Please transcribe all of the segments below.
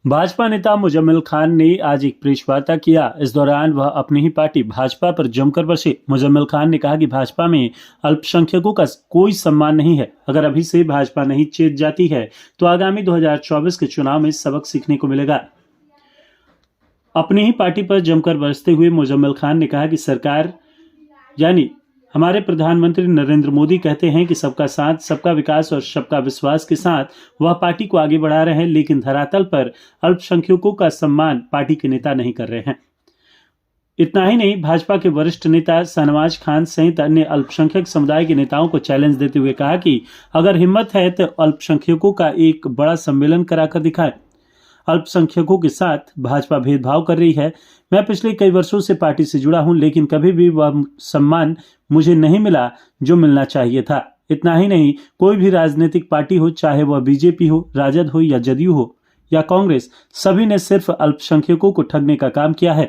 भाजपा नेता मुजम्मिल खान ने आज एक प्रेस वार्ता किया। इस दौरान वह अपनी ही पार्टी भाजपा पर जमकर बरसे। मुजम्मिल खान ने कहा कि भाजपा में अल्पसंख्यकों का कोई सम्मान नहीं है। अगर अभी से भाजपा नहीं चेत जाती है तो आगामी 2024 के चुनाव में सबक सीखने को मिलेगा। अपनी ही पार्टी पर जमकर बरसते हुए मुजम्मिल खान ने कहा कि सरकार यानी हमारे प्रधानमंत्री नरेंद्र मोदी कहते हैं कि सबका साथ, सबका विकास और सबका विश्वास के साथ वह पार्टी को आगे बढ़ा रहे हैं, लेकिन धरातल पर अल्पसंख्यकों का सम्मान पार्टी के नेता नहीं कर रहे हैं। इतना ही नहीं, भाजपा के वरिष्ठ नेता शाहनवाज खान सहित अन्य अल्पसंख्यक समुदाय के नेताओं को चैलेंज देते हुए कहा कि अगर हिम्मत है तो अल्पसंख्यकों का एक बड़ा सम्मेलन कराकर दिखाए। अल्पसंख्यकों के साथ भाजपा भेदभाव कर रही है। मैं पिछले कई वर्षों से पार्टी से जुड़ा हूं, लेकिन कभी भी वह सम्मान मुझे नहीं मिला जो मिलना चाहिए था। इतना ही नहीं, कोई भी राजनीतिक पार्टी हो, चाहे वह बीजेपी हो, राजद हो या जदयू हो या कांग्रेस, सभी ने सिर्फ अल्पसंख्यकों को ठगने का काम किया है।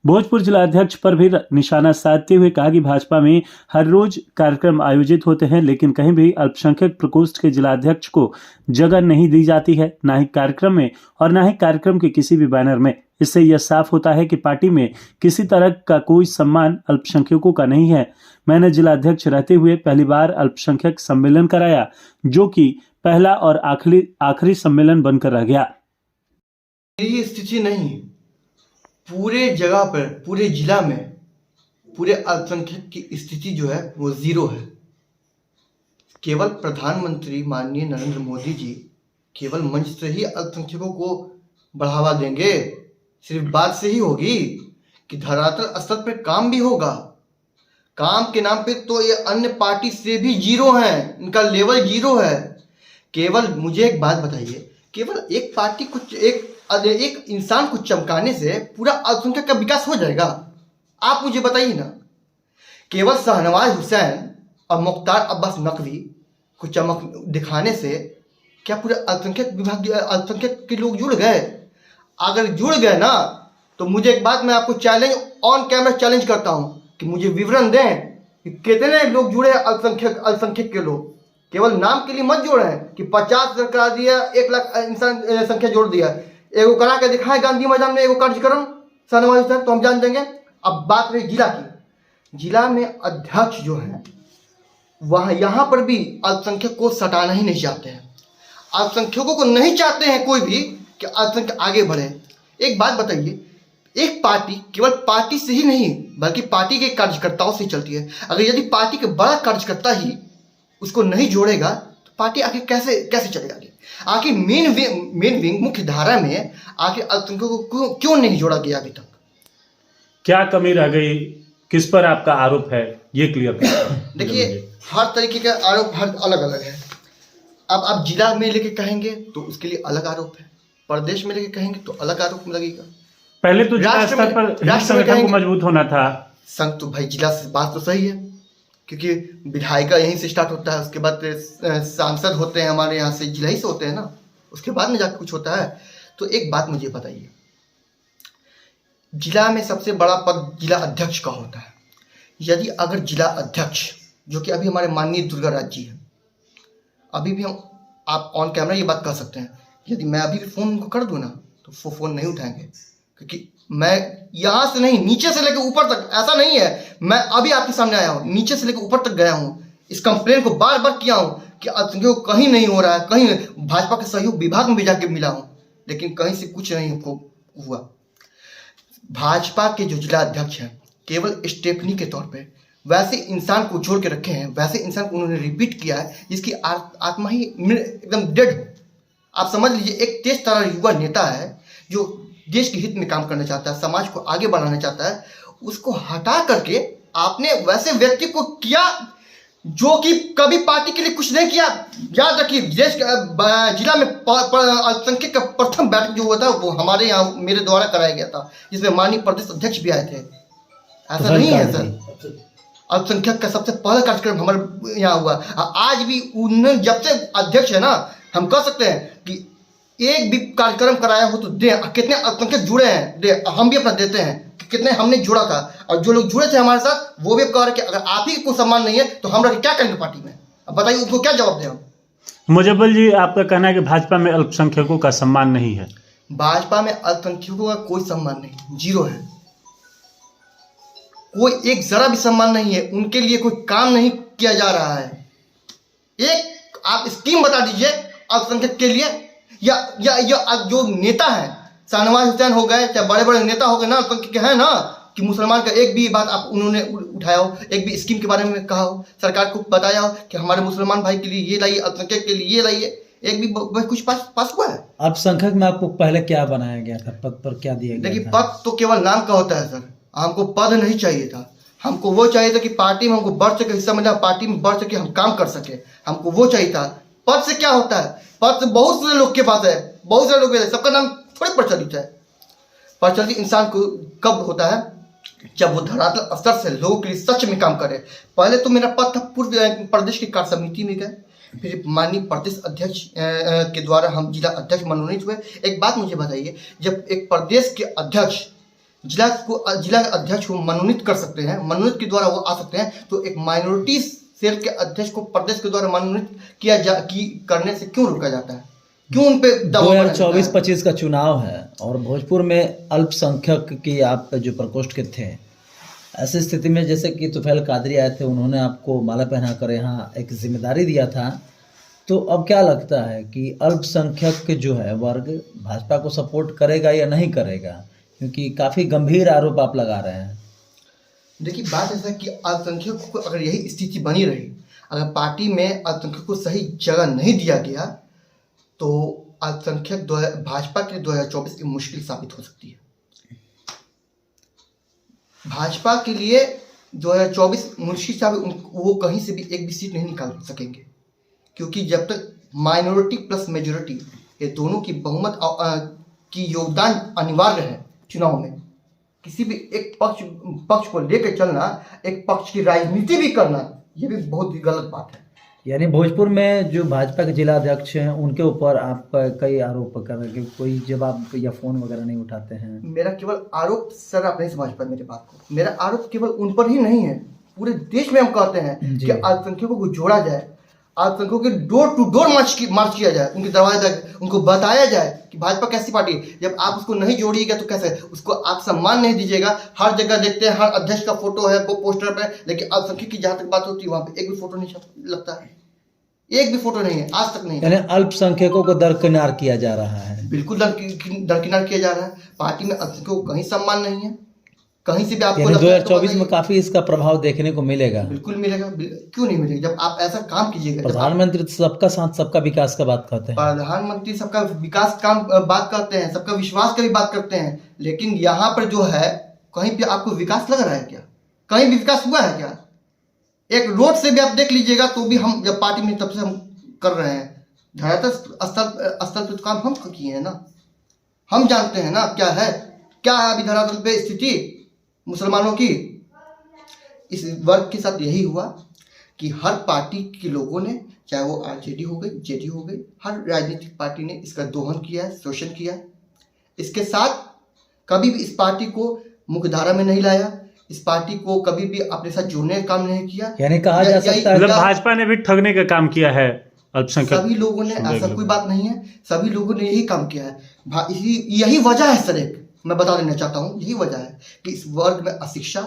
भोजपुर जिलाध्यक्ष पर भी निशाना साधते हुए कहा कि भाजपा में हर रोज कार्यक्रम आयोजित होते हैं, लेकिन कहीं भी अल्पसंख्यक प्रकोष्ठ के जिलाध्यक्ष को जगह नहीं दी जाती है, ना ही कार्यक्रम में और ना ही कार्यक्रम के किसी भी बैनर में। इससे यह साफ होता है कि पार्टी में किसी तरह का कोई सम्मान अल्पसंख्यकों का नहीं है। मैंने जिलाध्यक्ष रहते हुए पहली बार अल्पसंख्यक सम्मेलन कराया, जो कि पहला और आखिरी सम्मेलन बनकर रह गया। ये स्थिति नहीं, पूरे जगह पर, पूरे जिला में पूरे अल्पसंख्यक की स्थिति जो है वो जीरो है। केवल प्रधानमंत्री माननीय नरेंद्र मोदी जी केवल मंच से ही अल्पसंख्यकों को बढ़ावा देंगे, सिर्फ बात से ही होगी कि धरातल स्तर पर काम भी होगा। काम के नाम पे तो ये अन्य पार्टी से भी जीरो हैं, इनका लेवल जीरो है। केवल मुझे एक बात बताइए, केवल एक पार्टी को एक इंसान को चमकाने से पूरा अल्पसंख्यक का विकास हो जाएगा? आप मुझे बताइए ना। केवल शाहनवाज हुसैन और मुख्तार अब्बास नकवी को चमक दिखाने से क्या पूरे अल्पसंख्यक के लोग जुड़ गए? अगर जुड़ गए ना तो मुझे एक बात, मैं आपको चैलेंज, ऑन कैमरा चैलेंज करता हूं कि मुझे विवरण दें कि कितने लोग जुड़े अल्पसंख्यक के लोग। केवल नाम के लिए मत जोड़े कि 50 करा दिया, 1 लाख इंसान संख्या जोड़ दिया। एगो करा के दिखाए गांधी मैदान में एगो कार्यक्रम शाहनवाज हुसैन, तो हम जान देंगे। अब बात रही जिला की। जिला में अध्यक्ष जो हैं वह यहाँ पर भी अल्पसंख्यक को सटाना ही नहीं चाहते हैं। अल्पसंख्यकों को नहीं चाहते हैं कोई भी कि अल्पसंख्यक आगे बढ़े। एक बात बताइए, एक पार्टी केवल पार्टी से ही नहीं बल्कि पार्टी के कार्यकर्ताओं से चलती है। अगर यदि पार्टी के बड़ा कार्यकर्ता ही उसको नहीं जोड़ेगा तो पार्टी आगे कैसे चलेगा? आखिर मेन विंग मुख्य धारा में आखिर अल्पसंख्यकों को क्यों नहीं जोड़ा गया अभी तक? क्या कमी रह गई? किस पर आपका आरोप है, ये क्लियर करें। देखिए, हर तरीके का आरोप हर अलग अलग है। अब आप जिला में लेके कहेंगे तो उसके लिए अलग आरोप है, प्रदेश में लेके कहेंगे तो अलग आरोप लगेगा। पहले तो जिला स्तर पर संगठन को मजबूत होना था। संघ तो भाई जिला से बात तो सही है, क्योंकि विधायिका यहीं से स्टार्ट होता है, उसके बाद सांसद होते हैं हमारे यहाँ से, जिला ही से होते हैं ना, उसके बाद में जाकर कुछ होता है। तो एक बात मुझे बताइए, जिला में सबसे बड़ा पद जिला अध्यक्ष का होता है। यदि अगर जिला अध्यक्ष, जो कि अभी हमारे माननीय दुर्गा राज जी हैं, अभी भी हम, आप ऑन कैमरा ये बात कर सकते हैं, यदि मैं अभी भी फ़ोन उनको कर दूँ ना तो वो फ़ोन नहीं उठाएंगे, क्योंकि मैं यहाँ से नहीं, नीचे से लेकर ऊपर तक, ऐसा नहीं है मैं अभी आपके सामने आया हूँ, नीचे से लेकर ऊपर तक गया हूँ, इस कंप्लेन को बार बार किया हूँ कि अल्पसंख्यकों को कहीं नहीं हो रहा है, कहीं भाजपा के सहयोग विभाग में भी जाके मिला हूँ, लेकिन कहीं से कुछ नहीं हुआ। भाजपा के जो जिला अध्यक्ष हैं केवल स्टेपनी के तौर पे वैसे इंसान को जोड़ के रखे हैं, वैसे इंसान को उन्होंने रिपीट किया है जिसकी आत्मा ही एकदम डेड हो। आप समझ लीजिए, एक तेज तरह युवा नेता है जो देश के हित में काम करना चाहता है, समाज को आगे बढ़ाना चाहता है, उसको हटा करके आपने वैसे व्यक्ति को किया जो कि कभी पार्टी के लिए कुछ नहीं किया। याद रखिए, देश जिला में अल्पसंख्यक का प्रथम बैठक जो हुआ था वो हमारे यहाँ मेरे द्वारा कराया गया था, जिसमें माननीय प्रदेश अध्यक्ष भी आए थे। ऐसा नहीं है सर, अल्पसंख्यक का सबसे पहला कार्यक्रम हमारे यहाँ हुआ। आज भी उन्होंने जब से अध्यक्ष है ना, हम कह सकते हैं कि एक भी कार्यक्रम कराया हो तो दे, कितने अल्पसंख्यक जुड़े हैं दे, हम भी अपना देते हैं कि कितने हमने जुड़ा था, और जो लोग जुड़े थे हमारे साथ वो भी कह रहे कि अगर आप ही को सम्मान नहीं है तो हम लोग क्या करेंगे पार्टी में? अब बताइए, उनको क्या जवाब दें हम? मुजब्बल जी, आपका कहना है कि भाजपा में अल्पसंख्यकों का सम्मान नहीं है। भाजपा में अल्पसंख्यकों का कोई सम्मान नहीं, जीरो है। कोई एक जरा भी सम्मान नहीं है, उनके लिए कोई काम नहीं किया जा रहा है। एक आप स्कीम बता दीजिए अल्पसंख्यक के लिए, या जो नेता है शाहनवाज हुसैन हो गए, चाहे बड़े बड़े नेता हो गए ना अल्पसंख्यक के हैं ना, कि मुसलमान का एक भी बात आप उन्होंने उठाया हो, एक भी स्कीम के बारे में कहा हो, सरकार को बताया हो कि हमारे मुसलमान भाई के लिए ये लाइए, अल्पसंख्यक के लिए ये लाइए, एक भी कुछ पास हुआ है? अल्पसंख्यक में आपको पहले क्या बनाया गया था, पद पर क्या दिया गया देखिए था? पद तो केवल नाम का होता है सर, हमको पद नहीं चाहिए था। हमको वो चाहिए था कि पार्टी में हमको बढ़ सके, हिस्सा मिला, पार्टी में बढ़ सके, हम काम कर सके, हमको वो चाहिए था। पद से क्या होता है? पद से बहुत सारे लोग के पास है, बहुत सारे लोग, सबका नाम थोड़ी प्रचलित है। प्रचलित इंसान को कब होता है? जब वो धरातल स्तर से लोगों के लिए सच में काम करे। पहले तो मेरा पद था पूर्व प्रदेश की कार्य समिति में गए, फिर माननीय प्रदेश अध्यक्ष के द्वारा हम जिला अध्यक्ष मनोनीत हुए। एक बात मुझे बताइए, जब एक प्रदेश के अध्यक्ष जिला अध्यक्ष को मनोनीत कर सकते हैं, मनोनीत के द्वारा वो आ सकते हैं, तो एक माइनॉरिटी सेल के अध्यक्ष को प्रदेश के द्वारा मनोनीत करने से क्यों रोका जाता है? क्यों उन पे 2024-25 का चुनाव है और भोजपुर में अल्पसंख्यक की आप जो प्रकोष्ठ के थे, ऐसी स्थिति में जैसे कि तुफैल कादरी आए थे, उन्होंने आपको माला पहना कर यहाँ एक जिम्मेदारी दिया था, तो अब क्या लगता है कि अल्पसंख्यक जो है वर्ग भाजपा को सपोर्ट करेगा या नहीं करेगा? क्योंकि काफ़ी गंभीर आरोप आप लगा रहे हैं। देखिए बात ऐसा है कि अल्पसंख्यकों को अगर यही स्थिति बनी रही, अगर पार्टी में अल्पसंख्यक को सही जगह नहीं दिया गया, तो अल्पसंख्यक भाजपा के 2024 की मुश्किल साबित हो सकती है। भाजपा के लिए 2024 मुश्किल साबित, वो कहीं से भी एक भी सीट नहीं निकाल सकेंगे, क्योंकि जब तक माइनॉरिटी प्लस मेजोरिटी ये दोनों की बहुमत की योगदान अनिवार्य है चुनाव में। किसी भी एक पक्ष को लेकर चलना, एक पक्ष की राजनीति भी करना, ये भी बहुत ही गलत बात है। यानी भोजपुर में जो भाजपा के जिला अध्यक्ष हैं उनके ऊपर आप कई आरोप कर रहे हैं कि कोई जवाब या फोन वगैरह नहीं उठाते हैं। मेरा केवल आरोप, सर आप नहीं समझ पाए मेरी बात को, मेरा आरोप केवल उन पर ही नहीं है, पूरे देश में हम कहते हैं कि अल्पसंख्यकों को जोड़ा जाए, अल्पसंख्यकों के डोर टू डोर मार्च किया जाए, उनके दरवाजे तक उनको बताया जाए कि भाजपा कैसी पार्टी है। जब आप उसको नहीं जोड़िएगा तो कैसे, उसको आप सम्मान नहीं दीजिएगा। हर जगह देखते हैं हर अध्यक्ष का फोटो है वो पोस्टर पे, लेकिन अल्पसंख्यक की जहाँ तक बात होती है वहाँ पे एक भी फोटो नहीं लगता है, एक भी फोटो नहीं है, आज तक नहीं। यानी अल्पसंख्यकों को दरकिनार किया जा रहा है। बिल्कुल दरकिनार किया जा रहा है। पार्टी में अल्पसंख्यकों को कहीं सम्मान नहीं है, कहीं से भी आपको 2024 में काफी इसका प्रभाव देखने को मिलेगा। बिल्कुल मिलेगा, क्यों नहीं मिलेगा? जब आप ऐसा काम कीजिएगा। प्रधानमंत्री सबका साथ सबका विकास का बात करते हैं, प्रधानमंत्री सबका विकास काम बात करते हैं, सबका विश्वास का भी बात करते हैं, लेकिन यहाँ पर जो है कहीं पे आपको विकास लग रहा है क्या? कहीं भी विकास हुआ है क्या? एक रोड से भी आप देख लीजिएगा तो भी हम जब पार्टी में तब से हम कर रहे हैं, धरातल स्तर पे तो काम हम किए हैं ना, हम जानते हैं ना क्या है अभी धरातल पे स्थिति मुसलमानों की। इस वर्ग के साथ यही हुआ कि हर पार्टी के लोगों ने, चाहे वो आरजेडी हो गई, जेडी हो गई, हर राजनीतिक पार्टी ने इसका दोहन किया है, शोषण किया है। इसके साथ कभी भी इस पार्टी को मुख्यधारा में नहीं लाया, इस पार्टी को कभी भी अपने साथ जोड़ने का काम नहीं किया। यानी कहा जा सकता है मतलब भाजपा ने भी ठगने का काम किया है अल्पसंख्यक। सभी लोगों ने, ऐसा कोई बात नहीं है, सभी लोगों ने यही काम किया है। यही वजह है सर, एक मैं बता देना चाहता हूँ, यही वजह है कि इस वर्ग में अशिक्षा,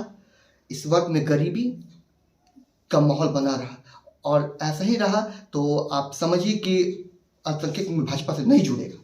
इस वर्ग में गरीबी का माहौल बना रहा, और ऐसा ही रहा तो आप समझिए कि अल्पसंख्यक भाजपा से नहीं जुड़ेगा।